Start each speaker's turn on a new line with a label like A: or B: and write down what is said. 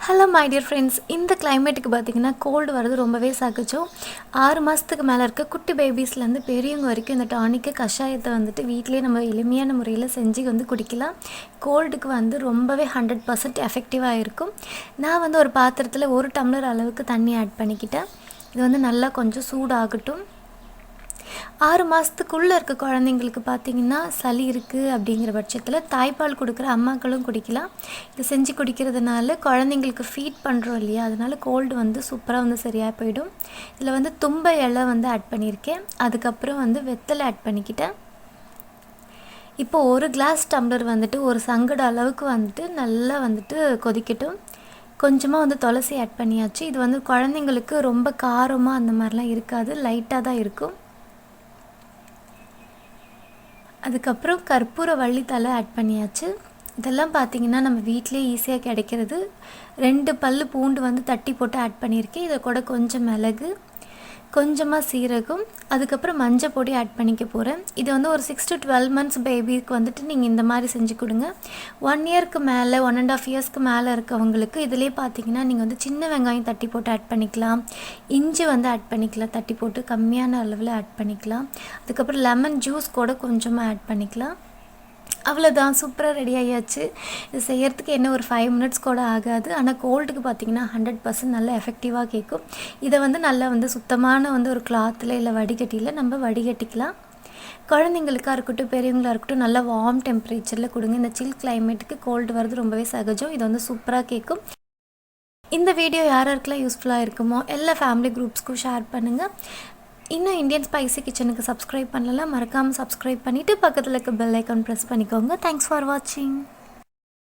A: Hello my dear friends, இந்த கிளைமேட்டுக்கு பார்த்திங்கன்னா கோல்டு வரது ரொம்பவே சகஜம். 6 மாதத்துக்கு மேலே இருக்க குட்டி பேபிஸ்லேருந்து பெரியவங்க வரைக்கும் இந்த டானிக்கு கஷாயத்தை வந்துட்டு வீட்டிலே நம்ம எளிமையான முறையில் செஞ்சு குடிக்கலாம். கோல்டுக்கு ரொம்பவே 100% எஃபெக்டிவாக இருக்கும். நான் ஒரு பாத்திரத்தில் 1 டம்ளர் அளவுக்கு தண்ணி ஆட் பண்ணிக்கிட்டேன். இது நல்லா கொஞ்சம் சூடாகட்டும். 6 மாதத்துக்குள்ளே இருக்க குழந்தைங்களுக்கு பார்த்திங்கன்னா சளி இருக்குது அப்படிங்கிற பட்சத்தில் தாய்ப்பால் கொடுக்குற அம்மாக்களும் குடிக்கலாம். இது செஞ்சு குடிக்கிறதுனால குழந்தைங்களுக்கு ஃபீட் பண்ணுறோம் இல்லையா, அதனால் கோல்டு சூப்பராக சரியாக போயிடும். இதில் தும்பை இலை ஆட் பண்ணியிருக்கேன். அதுக்கப்புறம் வெத்தலை ஆட் பண்ணிக்கிட்டேன். இப்போ 1 கிளாஸ் டம்ளர் ஒரு சங்கட அளவுக்கு நல்லா கொதிக்கட்டும். கொஞ்சமாக துளசி ஆட் பண்ணியாச்சு. இது குழந்தைங்களுக்கு ரொம்ப காரமாக அந்த மாதிரிலாம் இருக்காது, லைட்டாக தான் இருக்கும். அதுக்கப்புறம் கற்பூர வள்ளித்தலை ஆட் பண்ணியாச்சு. இதெல்லாம் பார்த்திங்கன்னா நம்ம வீட்டிலே ஈஸியாக கிடைக்கிறது. 2 பல் பூண்டு தட்டி போட்டு ஆட் பண்ணியிருக்கேன். இதை கூட கொஞ்சம் மிளகு, கொஞ்சமாக சீரகம், அதுக்கப்புறம் மஞ்சள் பொடி ஆட் பண்ணிக்க போகிறேன். இது ஒரு 6 to 12 months பேபிக்கு நீங்கள் இந்த மாதிரி செஞ்சு கொடுங்க. 1 இயர்க்கு மேலே 1.5 இயர்ஸ்க்கு மேலே இருக்கவங்களுக்கு இதிலே பார்த்தீங்கன்னா நீங்கள் சின்ன வெங்காயம் தட்டி போட்டு ஆட் பண்ணிக்கலாம். இஞ்சி ஆட் பண்ணிக்கலாம், தட்டி போட்டு கம்மியான அளவில் ஆட் பண்ணிக்கலாம். அதுக்கப்புறம் லெமன் ஜூஸ் கூட கொஞ்சமாக ஆட் பண்ணிக்கலாம். அவ்வளோதான், சூப்பராக ரெடி ஆகியாச்சு. இது செய்கிறதுக்கு என்ன ஒரு 5 minutes கூட ஆகாது. ஆனால் கோல்டுக்கு பார்த்திங்கன்னா 100% நல்லா எஃபெக்டிவாக கேட்கும். இதை நல்லா சுத்தமான ஒரு கிளாத்தில் இல்லை வடிகட்டியில் நம்ம வடிகட்டிக்கலாம். குழந்தைங்களுக்காக இருக்கட்டும் பெரியவங்களாக இருக்கட்டும் நல்லா வார்ம் டெம்பரேச்சரில் கொடுங்க. இந்த சில் கிளைமேட்டுக்கு கோல்டு வரது ரொம்பவே சகஜம். இது சூப்பராக கேட்கும். இந்த வீடியோ யாருக்கெல்லாம் யூஸ்ஃபுல்லாக இருக்குமோ எல்லா ஃபேமிலி குரூப்ஸ்க்கும் ஷேர் பண்ணுங்கள். இன்னும் இந்தியன் ஸ்பைசி கிச்சனுக்கு சப்ஸ்கிரைப் பண்ணலாம், மறக்காமல் சப்ஸ்கிரைப் பண்ணிவிட்டு பக்கத்தில் இருக்க பெல் ஐக்கான் ப்ரெஸ் பண்ணிக்கோங்க. தேங்க்ஸ் ஃபார் வாட்சிங்.